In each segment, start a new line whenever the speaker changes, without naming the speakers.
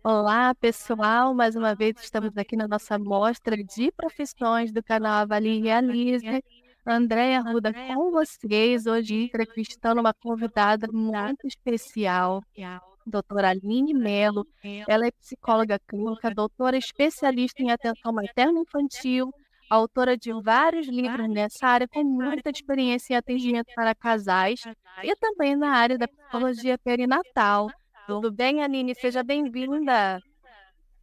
Olá, pessoal. Mais uma vez estamos aqui na nossa mostra de profissões do canal Avalie e Realize. Andréia Arruda com vocês, hoje entrevistando uma convidada muito especial, doutora Aline Mello. Ela é psicóloga clínica, doutora especialista em atenção materno-infantil, autora de vários livros nessa área, com muita experiência em atendimento para casais e também na área da psicologia perinatal. Tudo bem, Aline? Seja bem-vinda.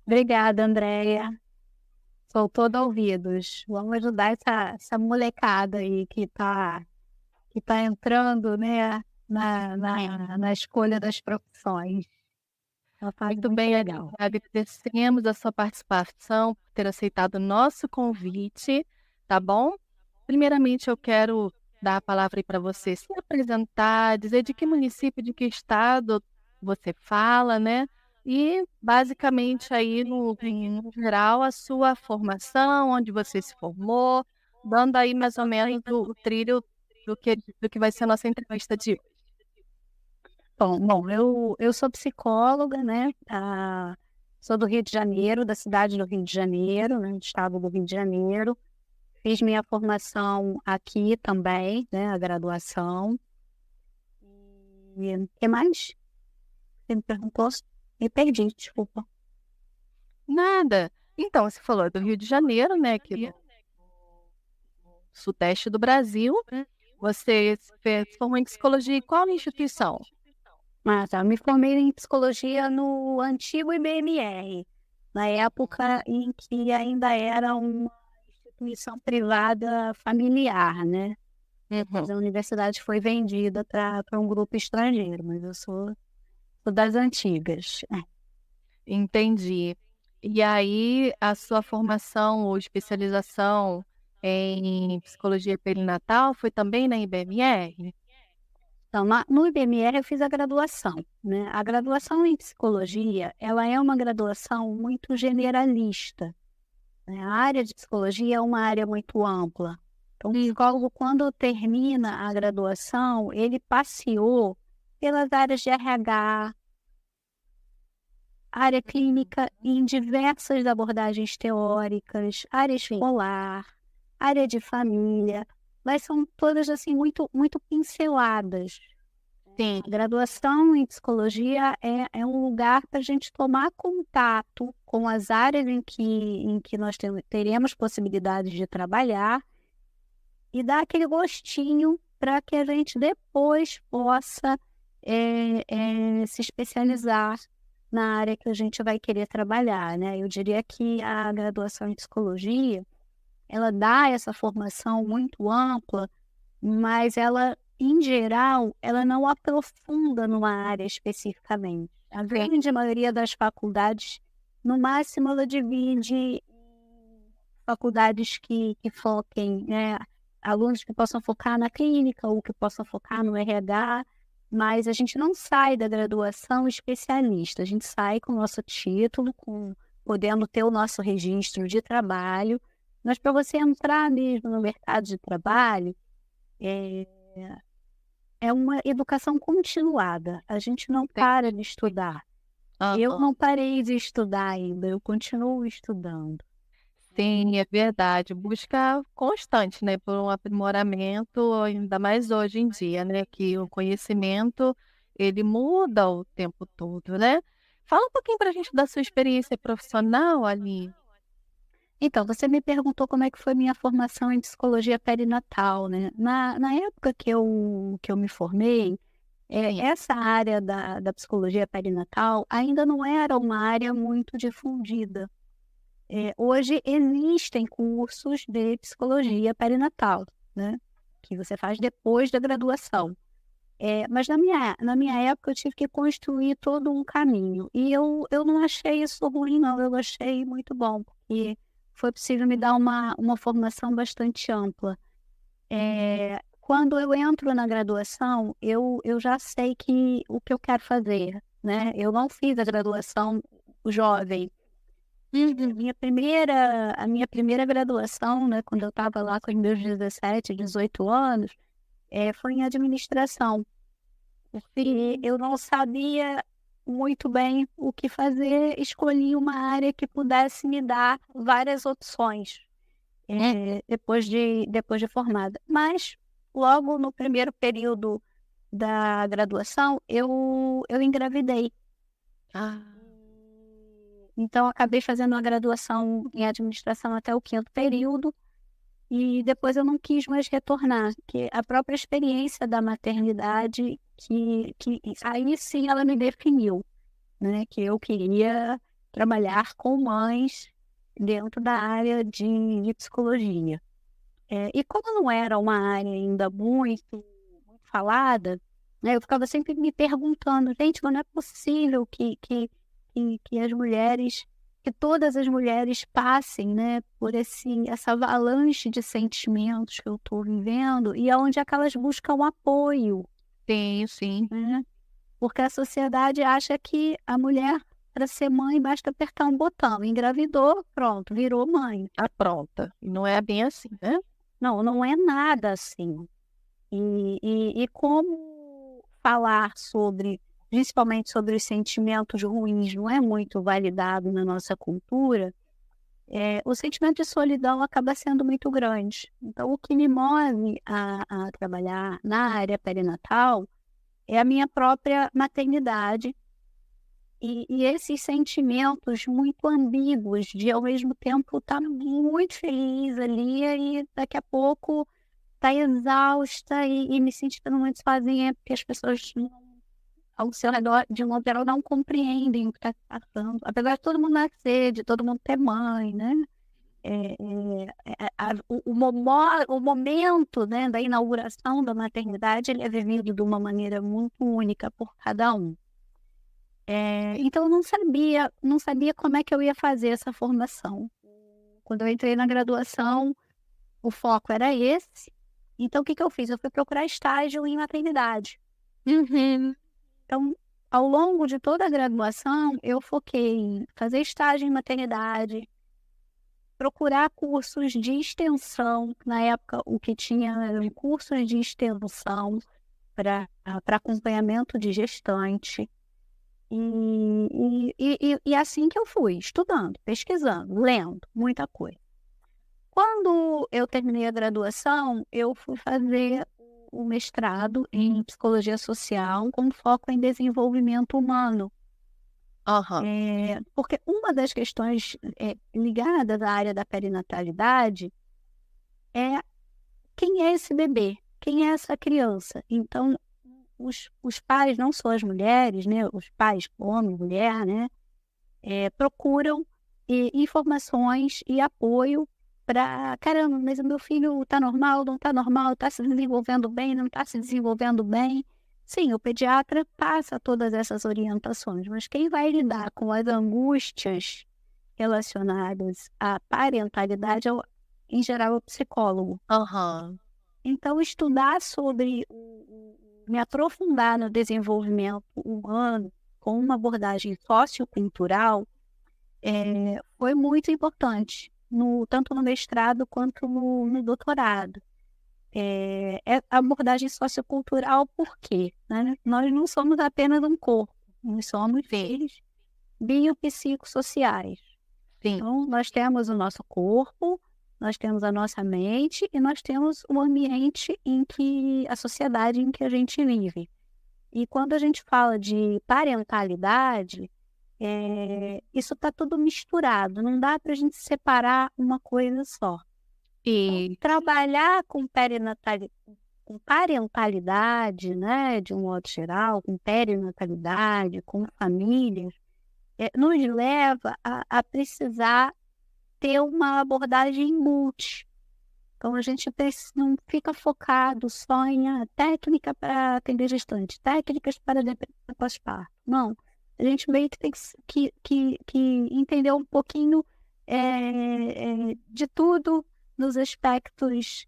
Obrigada, Andréia. Sou toda ouvidos. Vamos ajudar essa molecada aí que tá entrando, né, na escolha das profissões. É uma fase
Muito
muito
bem, Aline.
legal.
Agradecemos a sua participação, por ter aceitado o nosso convite, tá bom? Primeiramente, eu quero dar a palavra aí para você se apresentar, dizer de que município, de que estado você fala, né? E, basicamente, aí, no geral, a sua formação, onde você se formou, dando aí mais ou menos o trilho do que vai ser a nossa entrevista de hoje.
Bom, eu sou psicóloga, né? Sou do Rio de Janeiro, da cidade do Rio de Janeiro, né, do estado do Rio de Janeiro. Fiz minha formação aqui também, né, a graduação. E o que mais? Você me perguntou? Me perdi, desculpa.
Nada. Então, você falou do Rio de Janeiro, né, aqui no sudeste do Brasil. Você se formou em psicologia em qual instituição?
Ah, tá. Me formei em psicologia no antigo IBMR, na época em que ainda era uma instituição privada familiar, né?
Uhum.
Depois a universidade foi vendida para um grupo estrangeiro, mas eu sou das antigas.
Entendi. E aí, a sua formação ou especialização em psicologia perinatal foi também na IBMR?
Então, no IBMR eu fiz a graduação, né? A graduação em psicologia, ela é uma graduação muito generalista, né? A área de psicologia é uma área muito ampla. Então, o
Hum.
psicólogo, quando termina a graduação, ele passeou pelas áreas de RH, área clínica em diversas abordagens teóricas, área escolar, área de família, mas são todas assim muito pinceladas.
Sim,
A graduação em psicologia é um lugar para a gente tomar contato com as áreas em que nós teremos possibilidades de trabalhar e dar aquele gostinho para que a gente depois possa se especializar na área que a gente vai querer trabalhar, né? Eu diria que a graduação em psicologia, ela dá essa formação muito ampla, mas ela, em geral, ela não aprofunda numa área especificamente. A
sim.
grande maioria das faculdades, no máximo, ela divide em faculdades que foquem, né, alunos que possam focar na clínica ou que possam focar no RH, mas a gente não sai da graduação especialista, a gente sai com o nosso título, podendo ter o nosso registro de trabalho, mas para você entrar mesmo no mercado de trabalho, é é uma educação continuada, a gente não para
Entendi.
de estudar. Eu
Aham.
não parei de estudar ainda, eu continuo estudando.
Sim, é verdade. Busca constante, né, por um aprimoramento, ainda mais hoje em dia, né, que o conhecimento, ele muda o tempo todo, né. Fala um pouquinho pra gente da sua experiência profissional, ali.
Então, você me perguntou como é que foi minha formação em psicologia perinatal, né. Na época que eu me formei,
Sim.
essa área da psicologia perinatal ainda não era uma área muito difundida. Hoje existem cursos de psicologia perinatal, né, que você faz depois da graduação. Mas na minha época eu tive que construir todo um caminho, e eu não achei isso ruim não, eu achei muito bom, porque foi possível me dar uma formação bastante ampla. Quando eu entro na graduação, eu já sei o que eu quero fazer, né, eu não fiz a graduação jovem.
Uhum.
A minha primeira graduação, né, quando eu estava lá com os meus 17, 18 anos, foi em administração. Porque eu não sabia. muito bem o que fazer, escolhi uma área que pudesse me dar várias opções, depois de formada. Mas, logo no primeiro período da graduação, eu engravidei.
Ah,
Então, acabei fazendo a graduação em administração até o 5º período, e depois eu não quis mais retornar, que a própria experiência da maternidade, que aí sim ela me definiu, né, que eu queria trabalhar com mães dentro da área de psicologia. E como não era uma área ainda muito falada, né, eu ficava sempre me perguntando: "Gente, mas não é possível que as mulheres, que todas as mulheres passem, né, por essa avalanche de sentimentos que eu estou vivendo, e aonde é que elas buscam apoio",
sim, sim.
né? Porque a sociedade acha que a mulher, para ser mãe, basta apertar um botão, engravidou, pronto, virou mãe.
Ah, pronta. E não é bem assim, né?
Não, não é nada assim. E como falar sobre, principalmente sobre os sentimentos ruins, não é muito validado na nossa cultura, o sentimento de solidão acaba sendo muito grande. Então, o que me move a trabalhar na área perinatal é a minha própria maternidade e esses sentimentos muito ambíguos de, ao mesmo tempo, estar muito feliz ali e daqui a pouco tá exausta e me sentindo muito sozinha, porque as pessoas ao seu redor, de modo geral, não compreendem o que está passando. Apesar de todo mundo nascer, de todo mundo ter mãe, né? O momento, né, da inauguração da maternidade, ele é vivido de uma maneira muito única por cada um. Então eu não sabia como é que eu ia fazer essa formação. Quando eu entrei na graduação, o foco era esse. Então, o que que eu fiz? Eu fui procurar estágio em maternidade.
Uhum.
Então, ao longo de toda a graduação, eu foquei em fazer estágio em maternidade, procurar cursos de extensão. Na época, o que tinha eram cursos de extensão para acompanhamento de gestante. E assim que eu fui, estudando, pesquisando, lendo, muita coisa. Quando eu terminei a graduação, eu fui fazer o mestrado em psicologia social com foco em desenvolvimento humano.
Aham.
Porque uma das questões ligadas à área da perinatalidade é quem é esse bebê, quem é essa criança. Então, os pais, não só as mulheres, né, os pais, homem, mulher, né, procuram informações e apoio para: "Caramba, mas o meu filho está normal, não está normal, está se desenvolvendo bem, não está se desenvolvendo bem". Sim, o pediatra passa todas essas orientações, mas quem vai lidar com as angústias relacionadas à parentalidade é em geral, o psicólogo.
Aham.
Então estudar sobre me aprofundar no desenvolvimento humano com uma abordagem sociocultural, foi muito importante, tanto no mestrado quanto no doutorado. A abordagem sociocultural, por quê? Né? Nós não somos apenas um corpo, nós somos seres biopsicossociais.
Sim.
Então, nós temos o nosso corpo, nós temos a nossa mente e nós temos o ambiente a sociedade em que a gente vive. E quando a gente fala de parentalidade, isso está tudo misturado, não dá para a gente separar uma coisa só.
E
Trabalhar com parentalidade, né, de um modo geral, com perinatalidade, com famílias, nos leva a precisar ter uma abordagem multi. Então, a gente não fica focado só em técnica para atender gestante, técnicas para depressão pós-parto. Não, a gente meio que tem que entender um pouquinho de tudo nos aspectos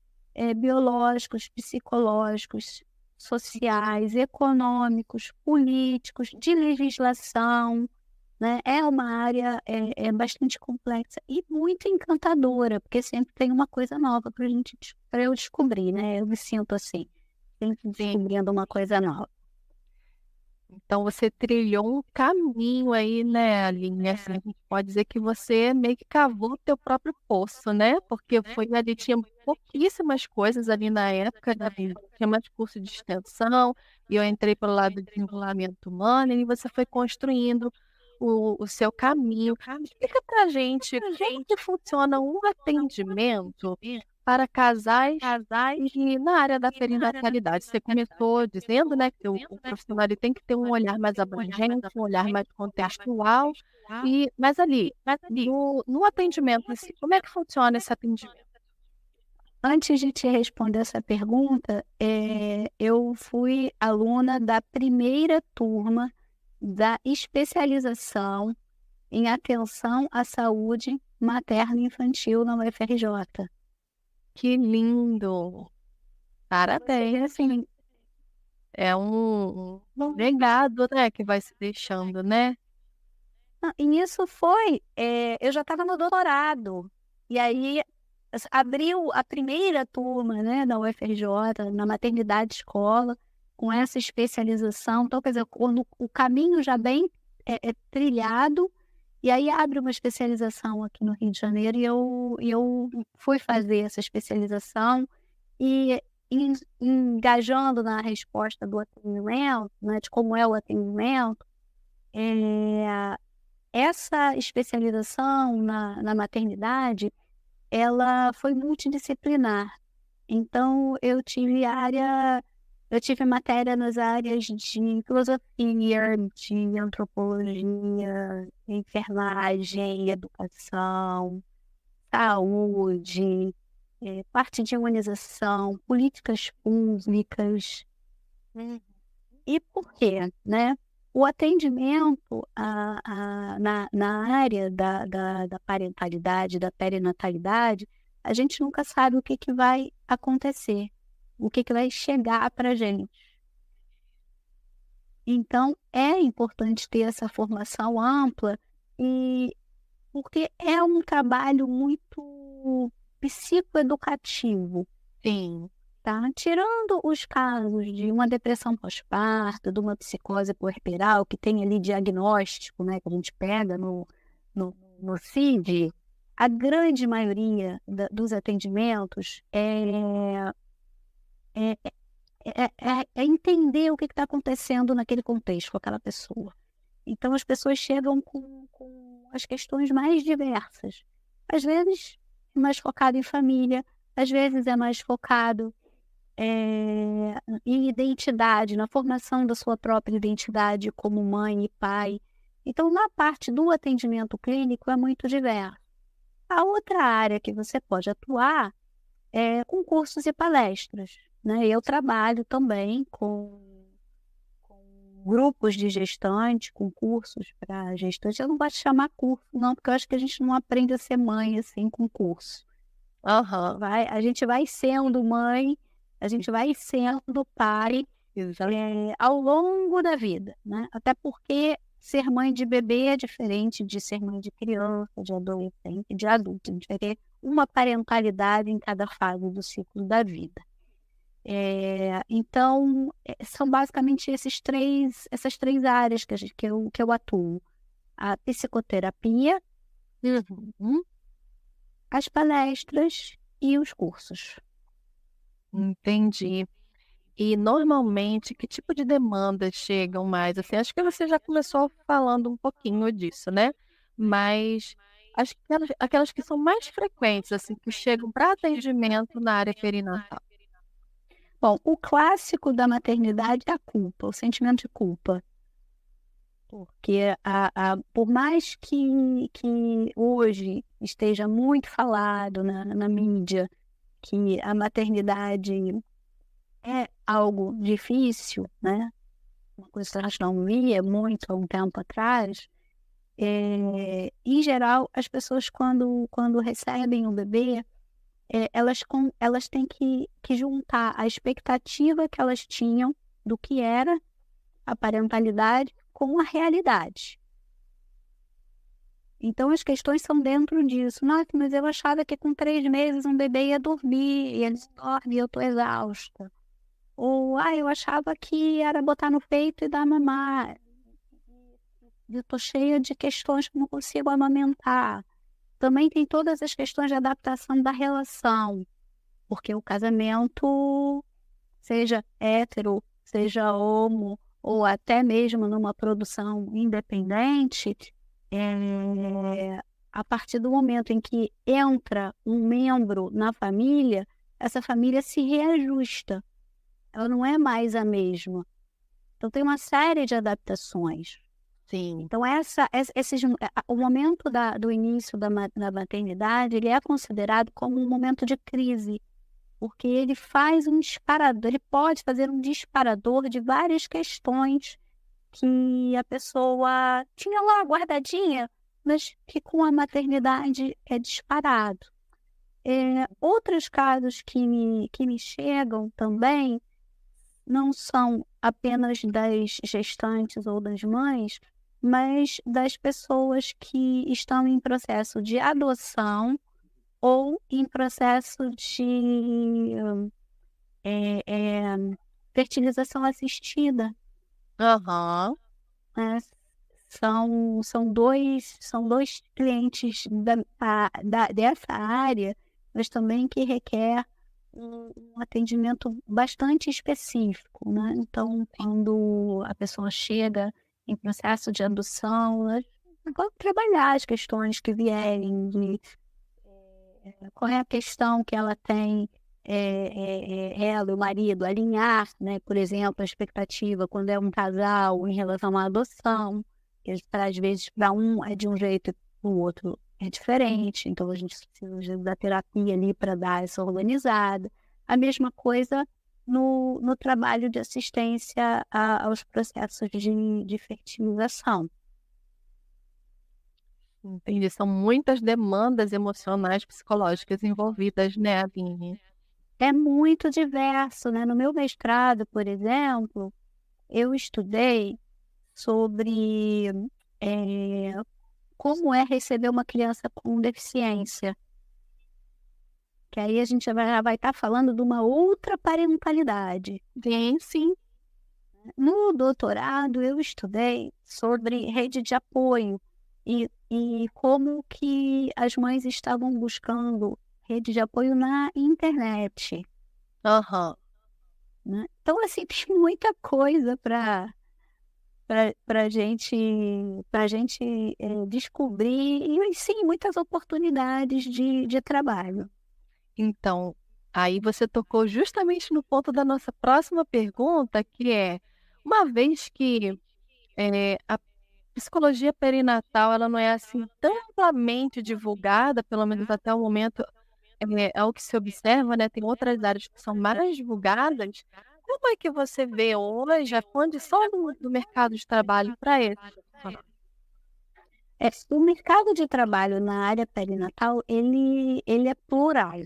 biológicos, psicológicos, sociais, econômicos, políticos, de legislação, né? É uma área bastante complexa e muito encantadora, porque sempre tem uma coisa nova para eu descobrir, né? Eu me sinto assim, sempre
sim,
descobrindo uma coisa nova.
Então você trilhou um caminho aí, né, Aline, assim, a gente pode dizer que você meio que cavou o teu próprio poço, né, porque foi ali tinha pouquíssimas coisas ali na época, né, tinha mais curso de extensão, e eu entrei pelo lado do desenvolvimento humano, e você foi construindo o seu caminho. Explica pra gente como que funciona um atendimento para casais e na área da perinatalidade. Você começou dizendo, né, que o profissional ele tem que ter um olhar mais abrangente, um olhar mais contextual, mas ali, no atendimento em si, como é que funciona esse atendimento?
Antes de te responder essa pergunta, eu fui aluna da primeira turma da especialização em atenção à saúde materna e infantil na UFRJ.
Que lindo!
E
Parabéns!
assim,
É um legado, né, que vai se deixando, né?
e isso foi, eu já estava no doutorado, e aí abriu a primeira turma, né, da UFRJ, na maternidade escola, com essa especialização. Então, quer dizer, quando o caminho já bem trilhado, e aí abre uma especialização aqui no Rio de Janeiro, e eu fui fazer essa especialização, e engajando na resposta do atendimento, né, de como é o atendimento, eh, essa especialização na maternidade, ela foi multidisciplinar. Então eu tive matéria nas áreas de filosofia, de antropologia, enfermagem, educação, saúde, parte de imunização, políticas públicas. E por quê, né? O atendimento na área da parentalidade, da perinatalidade, a gente nunca sabe o que que vai acontecer, o que que vai chegar pra gente. Então, é importante ter essa formação ampla, e porque é um trabalho muito psicoeducativo.
Sim.
Tá? Tirando os casos de uma depressão pós-parto, de uma psicose puerperal, que tem ali diagnóstico, né, que a gente pega no CID, a grande maioria dos atendimentos é, é entender o que está acontecendo naquele contexto com aquela pessoa. Então, as pessoas chegam com as questões mais diversas. Às vezes, é mais focado em família, às vezes é mais focado em identidade, na formação da sua própria identidade como mãe e pai. Então, na parte do atendimento clínico é muito diverso. A outra área que você pode atuar é com cursos e palestras, né? Eu trabalho também com grupos de gestantes, com cursos para gestantes. Eu não gosto de chamar curso, não, porque eu acho que a gente não aprende a ser mãe assim com curso.
Aham.
A gente vai sendo mãe, a gente vai sendo pai, ao longo da vida, né? Até porque ser mãe de bebê é diferente de ser mãe de criança, de adolescente, de adulto. A gente vai ter uma parentalidade em cada fase do ciclo da vida. Então, são basicamente essas três áreas que eu atuo: a psicoterapia, as palestras e os cursos.
Entendi. E normalmente, que tipo de demandas chegam mais? Assim, acho que você já começou falando um pouquinho disso, né? Mas aquelas que são mais frequentes, assim, que chegam para atendimento na área perinatal.
Bom, o clássico da maternidade é a culpa, o sentimento de culpa. Porque por mais que hoje esteja muito falado na mídia que a maternidade é algo difícil, né? Uma coisa que nós não via muito há um tempo atrás. Em geral, as pessoas quando recebem o bebê, elas têm que juntar a expectativa que elas tinham do que era a parentalidade com a realidade. Então, as questões são dentro disso. Nossa, mas eu achava que com 3 meses um bebê ia dormir, e ele dorme e eu estou exausta. Ou, eu achava que era botar no peito e dar mamar. Eu tô cheia de questões que não consigo amamentar. Também tem todas as questões de adaptação da relação, porque o casamento, seja hétero, seja homo, ou até mesmo numa produção independente, a partir do momento em que entra um membro na família, essa família se reajusta, ela não é mais a mesma. Então tem uma série de adaptações.
Sim.
Então o momento do início da maternidade, ele é considerado como um momento de crise, porque ele faz um disparador, ele pode fazer um disparador de várias questões que a pessoa tinha lá guardadinha, mas que com a maternidade é disparado. Outros casos que me chegam também não são apenas das gestantes ou das mães, mas das pessoas que estão em processo de adoção ou em processo de fertilização assistida,
Aham.
né? São dois clientes dessa área, mas também que requer um atendimento bastante específico, né? Então, quando a pessoa chega em processo de adoção, vamos trabalhar as questões que vierem, qual é a questão que ela tem, ela e o marido, alinhar, né? Por exemplo, a expectativa quando é um casal em relação à adoção, que às vezes para um é de um jeito e para o outro é diferente, então a gente precisa da terapia ali para dar essa organizada. A mesma coisa no trabalho de assistência aos processos de fertilização.
Entendi. São muitas demandas emocionais, psicológicas envolvidas, né, Aline?
É muito diverso, né? No meu mestrado, por exemplo, eu estudei sobre como é receber uma criança com deficiência. Que aí a gente já vai estar falando de uma outra parentalidade.
Sim, sim.
No doutorado, eu estudei sobre rede de apoio e como que as mães estavam buscando rede de apoio na internet,
Aham.
né? Então, assim, tem muita coisa para gente descobrir e, sim, muitas oportunidades de trabalho.
Então, aí você tocou justamente no ponto da nossa próxima pergunta, que é, uma vez que, a psicologia perinatal, ela não é, assim, tão amplamente divulgada, pelo menos até o momento, é o que se observa, né, tem outras áreas que são mais divulgadas. Como é que você vê hoje a condição do mercado de trabalho para esse profissional?
O mercado de trabalho na área perinatal, ele é plural.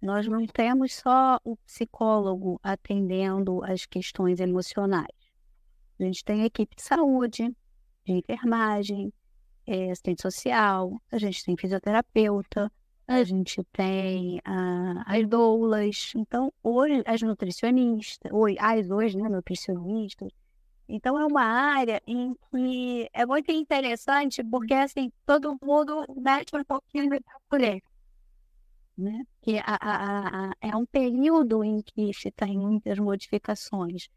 Nós não temos só o psicólogo atendendo as questões emocionais. A gente tem a equipe de saúde, de enfermagem, assistente social, a gente tem fisioterapeuta, a gente tem as doulas, então hoje as nutricionistas, hoje, né, nutricionistas. Então é uma área em que é muito interessante porque assim todo mundo mete um pouquinho de colher, né? Que é um período em que se tem muitas modificações.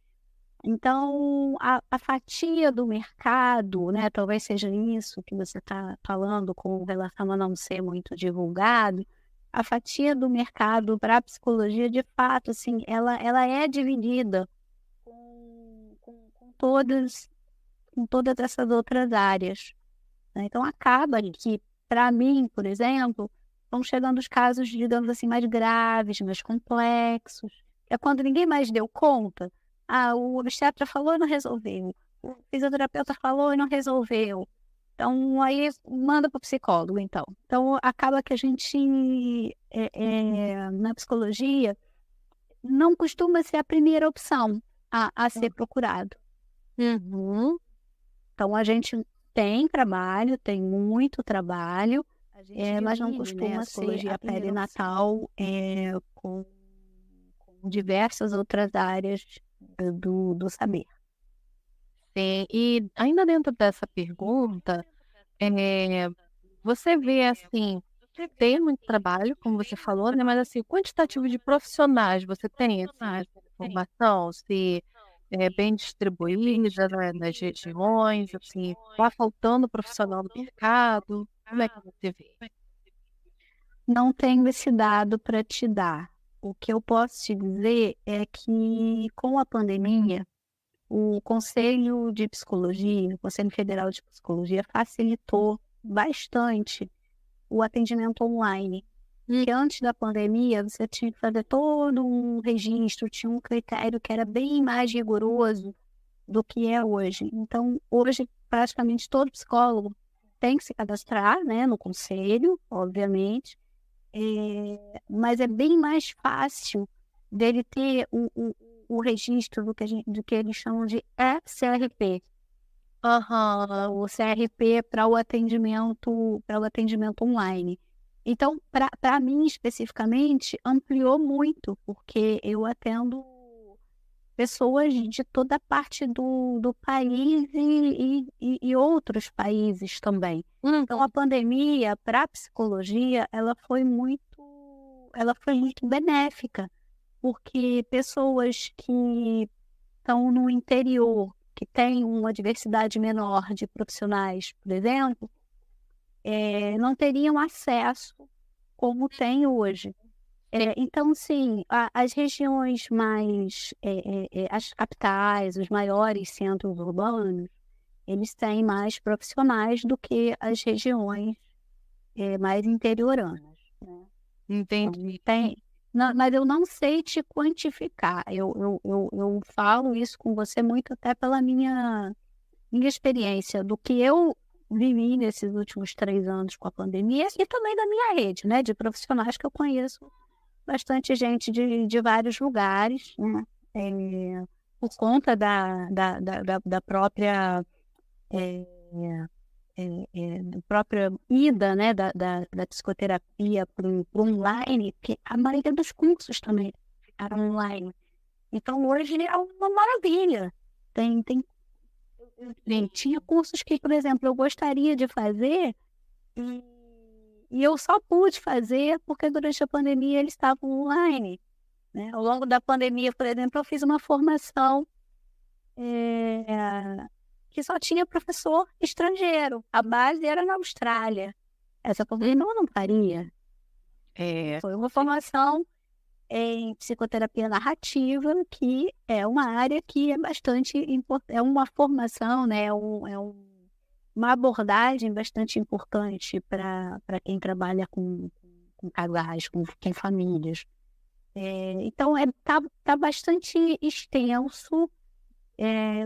Então, a fatia do mercado, né, talvez seja isso que você está falando com relação a não ser muito divulgado, a fatia do mercado para a psicologia, de fato, assim, ela é dividida com todas essas outras áreas, né? Então, acaba que, para mim, por exemplo, vão chegando os casos, digamos assim, mais graves, mais complexos. É quando ninguém mais deu conta. O obstetra falou e não resolveu. O fisioterapeuta falou e não resolveu. Então, aí manda para o psicólogo, então. Então, acaba que a gente, na psicologia, não costuma ser a primeira opção a ser procurado.
Uhum.
Então, a gente tem trabalho, tem muito trabalho, mas não
Divide, né,
costuma
a
ser
psicologia
a
perinatal.
perinatal com diversas outras áreas do saber.
Sim, e ainda dentro dessa pergunta, eh, você vê, assim, tem muito trabalho, como você falou, né, mas, assim, o quantitativo de profissionais você tem, assim, essa informação? Se é bem distribuída, né, nas regiões, assim, tá faltando profissional no mercado? Como é que você vê?
Não tenho esse dado para te dar. O que eu posso te dizer é que, com a pandemia, o Conselho de Psicologia, o Conselho Federal de Psicologia, facilitou bastante o atendimento online. Que antes da pandemia, você tinha que fazer todo um registro, tinha um critério que era bem mais rigoroso do que é hoje. Então, hoje, praticamente todo psicólogo tem que se cadastrar, né, no conselho, obviamente, mas é bem mais fácil dele ter o registro do que eles chamam de ECRP.
Aham,
O CRP para o atendimento online. Então, para mim especificamente, ampliou muito, porque eu atendo pessoas de toda parte do país e outros países também. Então, a pandemia, para a psicologia, ela foi muito benéfica, porque pessoas que estão no interior, que têm uma diversidade menor de profissionais, por exemplo, não teriam acesso como tem hoje. Então, sim, as regiões mais, as capitais, os maiores centros urbanos, eles têm mais profissionais do que as regiões mais interioranas, né? Então,
entendi.
mas eu não sei te quantificar. Eu falo isso com você muito até pela minha experiência, do que eu vivi nesses últimos 3 anos com a pandemia e também da minha rede, né, de profissionais que eu conheço bastante gente de vários lugares, né, por conta da própria da própria ida, né, da psicoterapia para o online, porque a maioria dos cursos também ficaram online. Então, hoje é uma maravilha. Tinha cursos que, por exemplo, eu gostaria de fazer e, e eu só pude fazer porque durante a pandemia eles estavam online, né? Ao longo da pandemia, por exemplo, eu fiz uma formação que só tinha professor estrangeiro. A base era na Austrália. Essa formação eu não faria.
É,
Foi uma formação em psicoterapia narrativa, que é uma área que é bastante importante, é uma formação, né? Uma abordagem bastante importante para quem trabalha com casais, com famílias. Então, tá bastante extenso,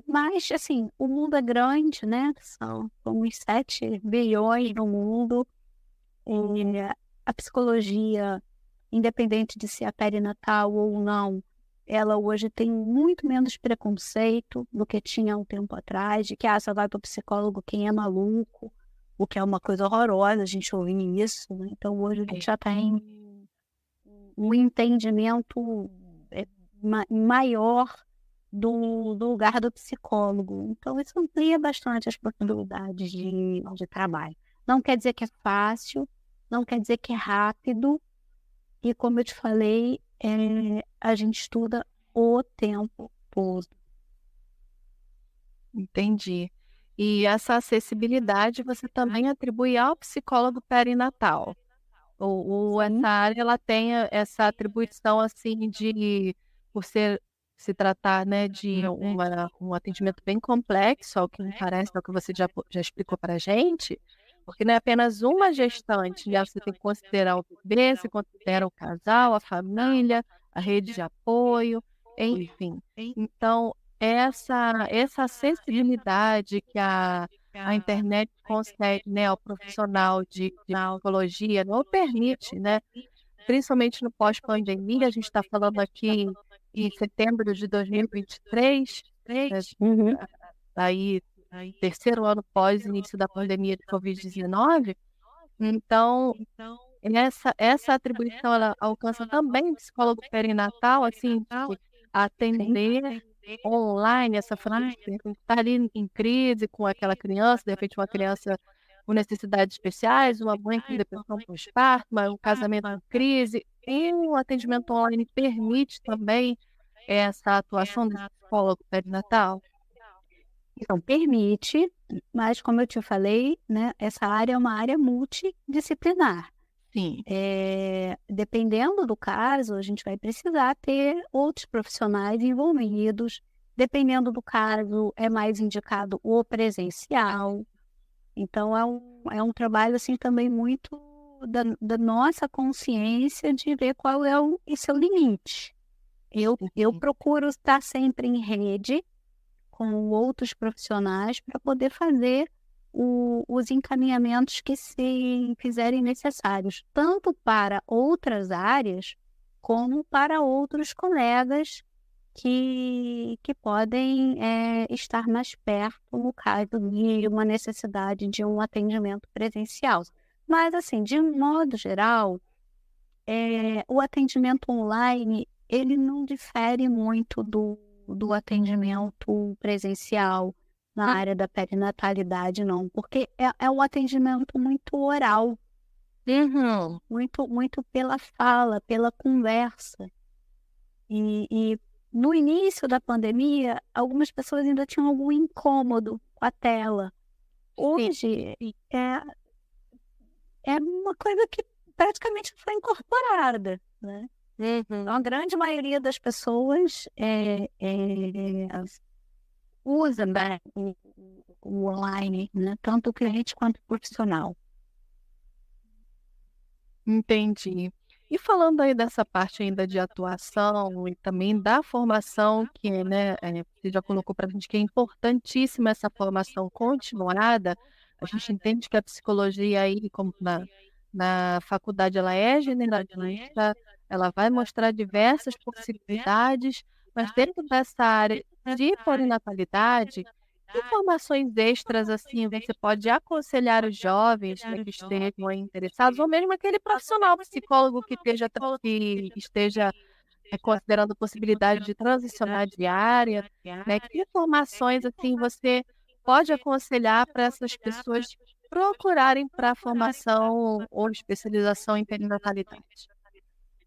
mas, assim, o mundo é grande, né? São uns 7 bilhões no mundo. A psicologia, independente de se é perinatal ou não, ela hoje tem muito menos preconceito do que tinha um tempo atrás, de que só vai para o psicólogo quem é maluco, o que é uma coisa horrorosa a gente ouvir isso, né? Então hoje a gente já tem um entendimento maior do lugar do psicólogo. Então isso amplia bastante as possibilidades de trabalho. Não quer dizer que é fácil, não quer dizer que é rápido, e como eu te falei, a gente estuda o tempo todo.
entendi. E essa acessibilidade você também atribui ao psicólogo perinatal? Ou
Sim.
essa área ela tem essa atribuição, assim, de por se tratar, né, de um atendimento bem complexo, ao que me parece, ao que você já explicou pra gente, porque não é apenas uma gestante, né, você tem que considerar o bebê, você considera o casal, a família, a rede de apoio, enfim. Então, essa acessibilidade que a internet concede, né, ao profissional de psicologia, não permite, né, principalmente no pós-pandemia, a gente está falando aqui em setembro de 2023, né,
Uhum.
aí terceiro ano pós início da pandemia de Covid-19, então essa atribuição ela alcança também o psicólogo perinatal, assim, de
Sim,
atender online essa família que de repente está ali em crise com aquela criança, de repente uma criança com necessidades especiais, uma mãe com depressão pós-parto, um casamento em crise, e o atendimento online permite também essa atuação desse psicólogo perinatal?
então permite, mas como eu te falei, né, essa área é uma área multidisciplinar.
Sim.
Dependendo do caso, a gente vai precisar ter outros profissionais envolvidos. Dependendo do caso, é mais indicado o presencial. Então, é um trabalho assim também muito da nossa consciência de ver qual é o seu limite. Eu
Uhum.
procuro estar sempre em rede com outros profissionais para poder fazer os encaminhamentos que se fizerem necessários, tanto para outras áreas, como para outros colegas que podem estar mais perto no caso de uma necessidade de um atendimento presencial. Mas, assim, de um modo geral, o atendimento online, ele não difere muito do atendimento presencial na área da perinatalidade não, porque é um atendimento muito oral,
Uhum.
muito pela fala, pela conversa. E no início da pandemia, algumas pessoas ainda tinham algum incômodo com a tela.
Sim.
Hoje, é uma coisa que praticamente foi incorporada, né. Então, a
Uhum.
grande maioria das pessoas, usa, né, o online, né, tanto o cliente quanto o profissional.
Entendi. E falando aí dessa parte ainda de atuação e também da formação que, né, você já colocou para a gente que é importantíssima essa formação continuada, a gente entende que a psicologia aí, como na faculdade ela é generalista, ela vai mostrar diversas possibilidades, mas dentro dessa área de perinatalidade, que informações extras, assim, você pode aconselhar os jovens, né, que estejam aí interessados, ou mesmo aquele profissional psicólogo que esteja, considerando a possibilidade de transicionar de área, né, que informações, assim, você pode aconselhar para essas pessoas procurarem para a formação ou especialização em perinatalidade?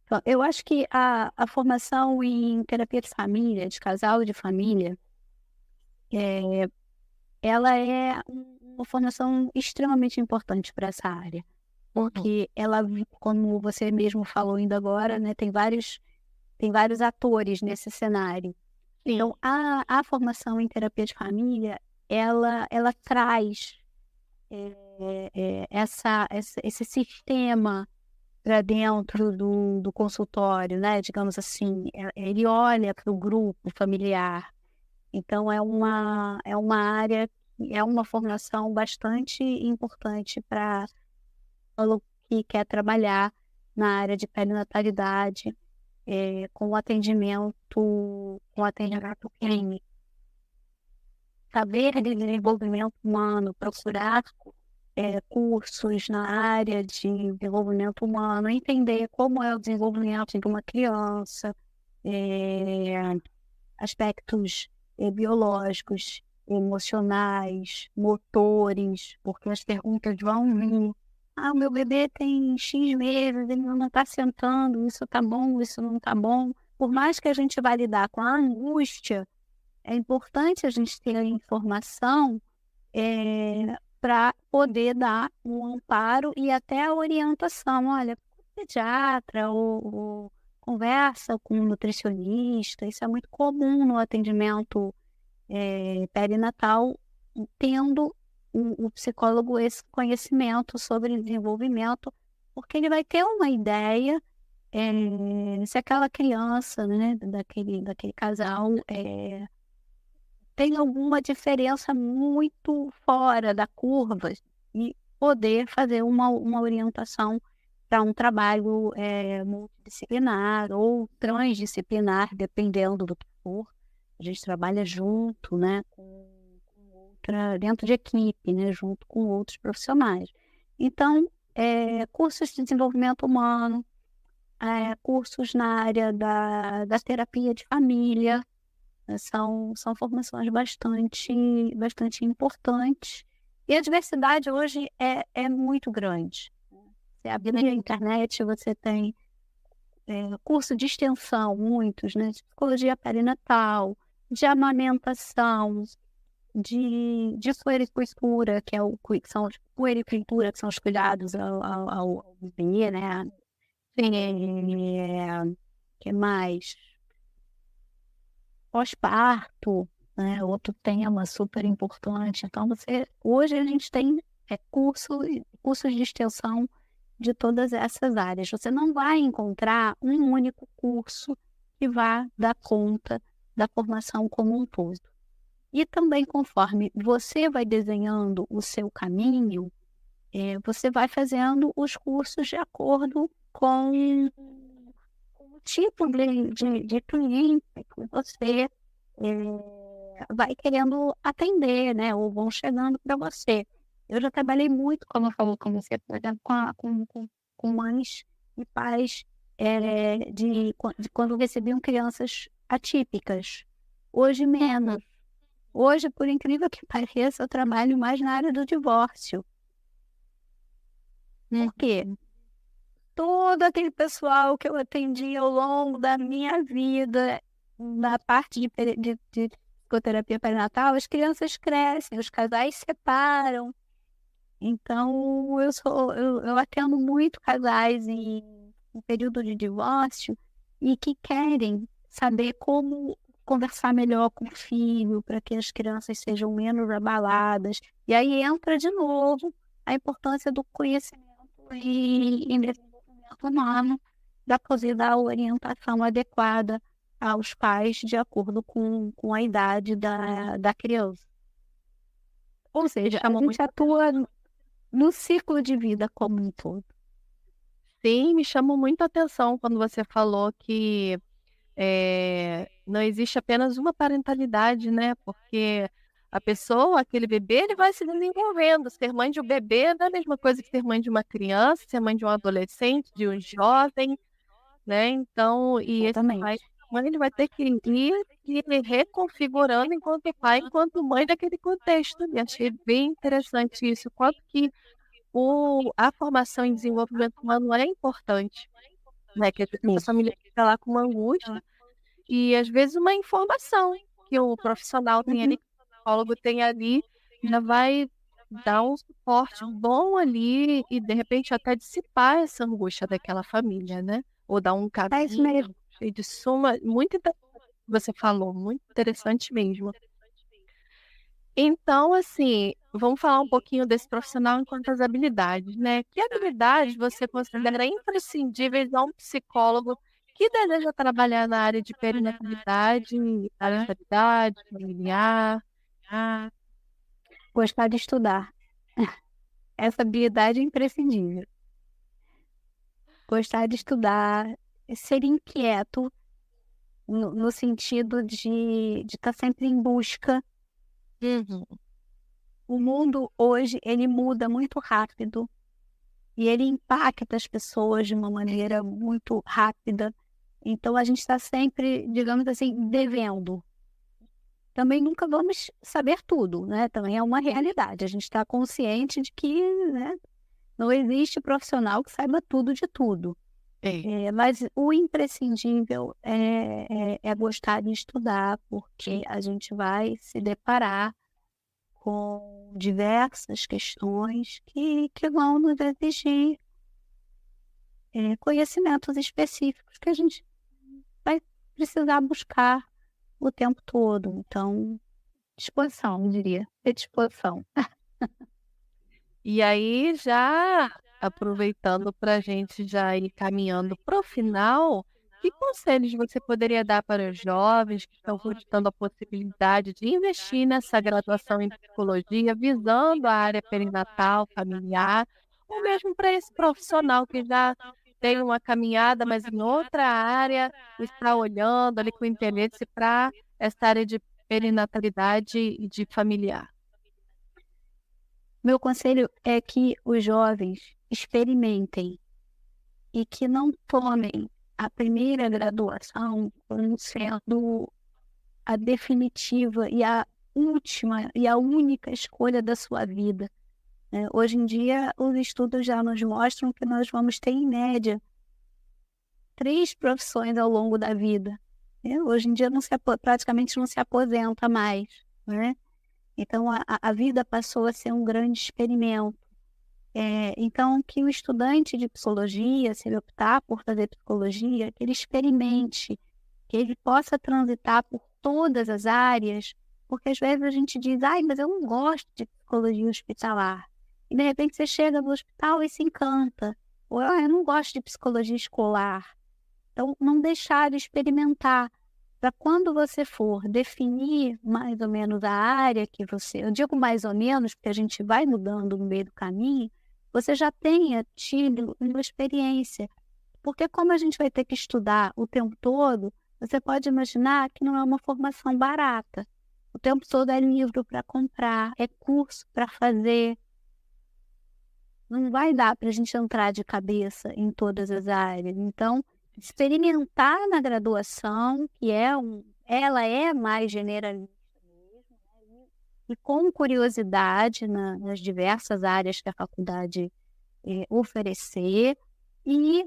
Então, eu acho que a formação em terapia de família, de casal e de família, eh, ela é uma formação extremamente importante para essa área,
Uhum.
porque ela, como você mesmo falou ainda agora, né, tem vários atores nesse cenário. Então,
Sim.
a formação em terapia de família, ela traz, esse sistema para dentro do consultório, né, digamos assim, ele olha para o grupo familiar. Então é uma área, é uma formação bastante importante para o que quer trabalhar na área de perinatalidade, com atendimento clínico. Saber de desenvolvimento humano, procurar, cursos na área de desenvolvimento humano, entender como é o desenvolvimento de uma criança, eh, aspectos, biológicos, emocionais, motores, porque as perguntas vão vir: "Ah, o meu bebê tem X meses, ele não está sentando, isso está bom, isso não está bom". Por mais que a gente vá lidar com a angústia, é importante a gente ter a informação, para poder dar um amparo e até a orientação. Olha, com o pediatra ou conversa com um nutricionista, isso é muito comum no atendimento, perinatal, tendo o psicólogo esse conhecimento sobre desenvolvimento, porque ele vai ter uma ideia, se aquela criança, né, daquele casal, tem alguma diferença muito fora da curva e poder fazer uma orientação para um trabalho, multidisciplinar ou transdisciplinar, dependendo do que for. A gente trabalha junto, né, com outra dentro de equipe, né, junto com outros profissionais. Então, cursos de desenvolvimento humano, cursos na área da terapia de família, são formações bastante importantes. E a diversidade hoje é muito grande. Você abre a internet, você tem curso de extensão, muitos, né? De psicologia perinatal, de amamentação, de puericultura, que puericultura, que são os cuidados ao bebê, né? Que mais? Pós-parto, né? Outro tema super importante. Então, hoje a gente tem cursos de extensão de todas essas áreas. Você não vai encontrar um único curso que vá dar conta da formação como um todo. E também, conforme você vai desenhando o seu caminho, você vai fazendo os cursos de acordo com o tipo de cliente que você vai querendo atender, né? Ou vão chegando para você. Eu já trabalhei muito, como eu falo com você, por exemplo, com mães e pais de quando recebiam crianças atípicas. Hoje menos. Hoje, por incrível que pareça, eu trabalho mais na área do divórcio. Por quê? Todo aquele pessoal que eu atendi ao longo da minha vida, na parte de psicoterapia perinatal, as crianças crescem, os casais se separam. Então, eu atendo muito casais em período de divórcio e que querem saber como conversar melhor com o filho para que as crianças sejam menos abaladas. E aí entra de novo a importância do conhecimento em desenvolvimento humano para poder dar a orientação adequada aos pais de acordo com a idade da criança. Ou seja, a gente atua no ciclo de vida como um todo.
Sim, me chamou muito a atenção quando você falou que não existe apenas uma parentalidade, né? Porque a pessoa, aquele bebê, ele vai se desenvolvendo. Ser mãe de um bebê não é a mesma coisa que ser mãe de uma criança, ser mãe de um adolescente, de um jovem, né? Então, e esse pai,
Exatamente.
mãe, ele vai ter que ir se reconfigurando enquanto pai, enquanto mãe daquele contexto. E achei bem interessante isso, quanto que a formação em desenvolvimento humano é importante, né? Que às vezes a família fica lá com uma angústia e às vezes uma informação que o profissional tem ali, que o psicólogo tem ali, já vai dar um suporte bom ali e de repente até dissipar essa angústia daquela família, né? Ou dar um
É isso mesmo.
caminho cheio de suma, muito interessante o que você falou, muito interessante mesmo. Então, assim, vamos falar um pouquinho desse profissional enquanto as habilidades, né? Que habilidades você considera imprescindíveis a um psicólogo que deseja trabalhar na área de perinatalidade, parentalidade, familiar?
Gostar de estudar. Essa habilidade é imprescindível. Gostar de estudar, ser inquieto, no sentido de estar sempre em busca.
Uhum.
O mundo hoje, ele muda muito rápido e ele impacta as pessoas de uma maneira muito rápida. Então, a gente está sempre, digamos assim, devendo. Também nunca vamos saber tudo, né? Também é uma realidade. A gente está consciente de que, né, não existe profissional que saiba tudo de tudo. Mas o imprescindível é gostar de estudar, porque a gente vai se deparar com diversas questões que vão nos exigir conhecimentos específicos que a gente vai precisar buscar o tempo todo. Então, disposição, eu diria. Ter disposição.
E aí, já aproveitando para a gente já ir caminhando para o final, que conselhos você poderia dar para os jovens que estão cogitando a possibilidade de investir nessa graduação em psicologia, visando a área perinatal, familiar, ou mesmo para esse profissional que já tem uma caminhada, mas em outra área, está olhando ali com interesse para essa área de perinatalidade e de familiar?
Meu conselho é que os jovens, experimentem e que não tomem a primeira graduação como sendo a definitiva e a última e a única escolha da sua vida, né? Hoje em dia, os estudos já nos mostram que nós vamos ter, em média, 3 profissões ao longo da vida, né? Hoje em dia praticamente não se aposenta mais, né? Então, a vida passou a ser um grande experimento. Então, que o estudante de psicologia, se ele optar por fazer psicologia, que ele experimente, que ele possa transitar por todas as áreas, porque às vezes a gente diz, ai, mas eu não gosto de psicologia hospitalar. E de repente você chega no hospital e se encanta. Ou, eu não gosto de psicologia escolar. Então, não deixar de experimentar. Para quando você for definir mais ou menos a área que você... Eu digo mais ou menos, porque a gente vai mudando no meio do caminho, você já tenha tido uma experiência. Porque como a gente vai ter que estudar o tempo todo, você pode imaginar que não é uma formação barata. O tempo todo é livro para comprar, é curso para fazer. Não vai dar para a gente entrar de cabeça em todas as áreas. Então, experimentar na graduação, que ela é mais generalista mesmo, né? E com curiosidade nas diversas áreas que a faculdade oferecer, e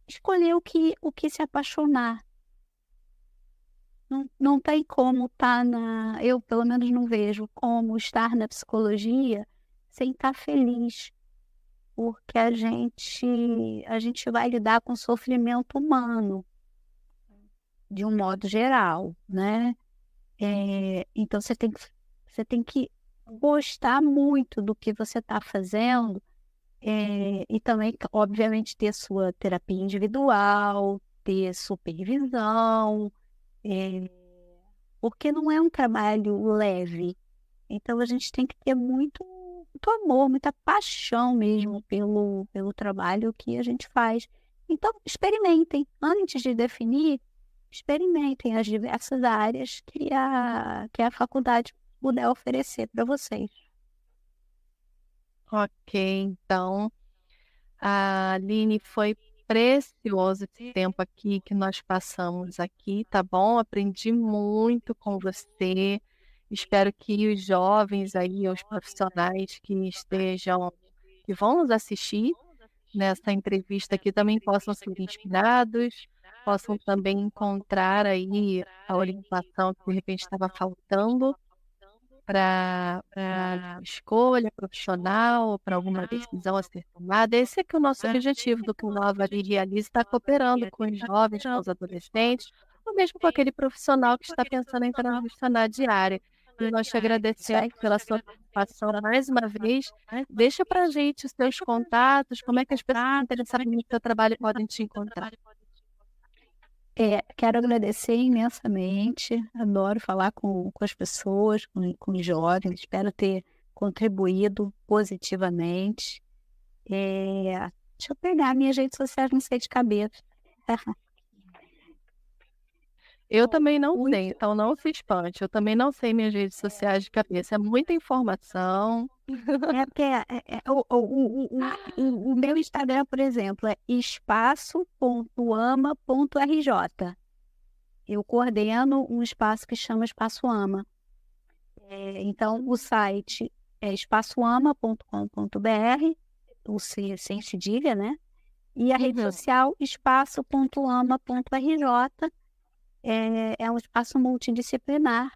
escolher o que se apaixonar. Não tem como estar eu pelo menos não vejo como estar na psicologia sem estar feliz, porque a gente vai lidar com sofrimento humano, de um modo geral, né? Então você tem que gostar muito do que você está fazendo, e também, obviamente, ter sua terapia individual, ter supervisão, porque não é um trabalho leve. Então a gente tem que ter muito amor, muita paixão mesmo pelo trabalho que a gente faz. Então, experimentem. Antes de definir, experimentem as diversas áreas que a faculdade puder oferecer para vocês.
Ok, então, Aline, foi precioso esse tempo aqui que nós passamos aqui, tá bom? Aprendi muito com você. Espero que os jovens aí, os profissionais que vão nos assistir nessa entrevista aqui também possam ser inspirados, possam também encontrar aí a orientação que de repente estava faltando para escolha profissional, para alguma decisão a ser tomada. Esse é que é o nosso objetivo do canal Avalie e Realize, estar cooperando com os jovens, com os adolescentes, ou mesmo com aquele profissional que está pensando em transicionar de área. E nós te agradecemos pela sua participação mais uma vez. Deixa para a gente os seus contatos, como é que as pessoas interessadas no seu trabalho podem te encontrar.
Quero agradecer imensamente, adoro falar com as pessoas, com os jovens, espero ter contribuído positivamente. Deixa eu pegar minhas redes sociais, não sei de cabeça.
Eu também não sei, então não se espante. Eu também não sei minhas redes sociais de cabeça. É muita informação.
Porque o meu Instagram, por exemplo, é espaço.ama.rj. Eu coordeno um espaço que chama Espaço Ama. Então, o site é espaçoama.com.br, o C sem cedilha, né? E a rede social, espaço.ama.rj, é um espaço multidisciplinar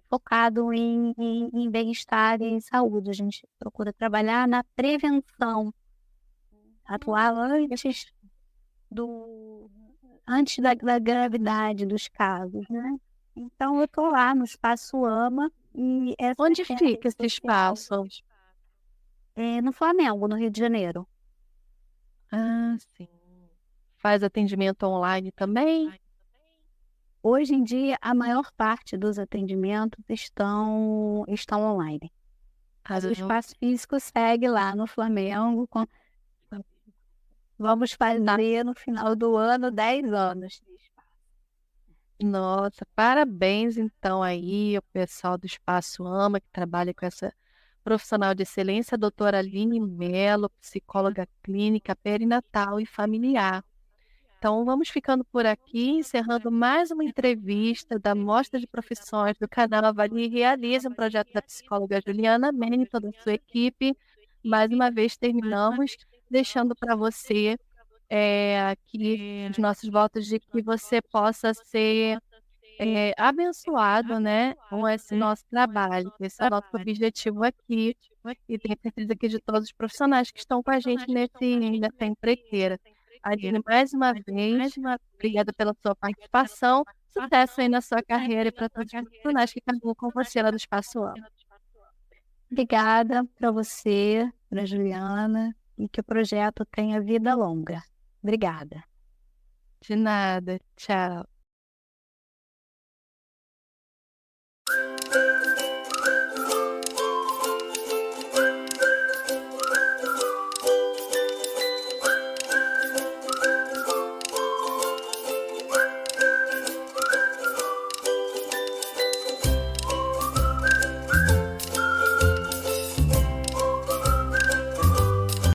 focado em bem-estar e em saúde. A gente procura trabalhar na prevenção, atuar antes da gravidade dos casos, né? Então, eu estou lá no Espaço Ama. E
onde fica esse espaço?
No Flamengo, no Rio de Janeiro.
Ah, sim. Faz atendimento online também?
Hoje em dia, a maior parte dos atendimentos estão online. Mas o espaço físico segue lá no Flamengo. Vamos fazer no final do ano 10 anos.
Nossa, parabéns então aí ao pessoal do Espaço Ama, que trabalha com essa profissional de excelência, a doutora Aline Mello, psicóloga clínica, perinatal e familiar. Então, vamos ficando por aqui, encerrando mais uma entrevista da Mostra de Profissões do canal Avalie e Realize, um projeto da psicóloga Juliana Mene e toda a sua equipe. Mais uma vez, terminamos deixando para você aqui os nossos votos de que você possa ser abençoado, né, com esse nosso trabalho. Esse é o nosso objetivo aqui e tenho certeza que de todos os profissionais que estão com a gente nessa empreiteira. Aline, mais uma vez, obrigada pela sua participação. Sucesso aí na sua carreira e para todos os profissionais que caminham com você lá do Espaço Amplo.
Obrigada para você, para Juliana, e que o projeto tenha vida longa. Obrigada.
De nada. Tchau.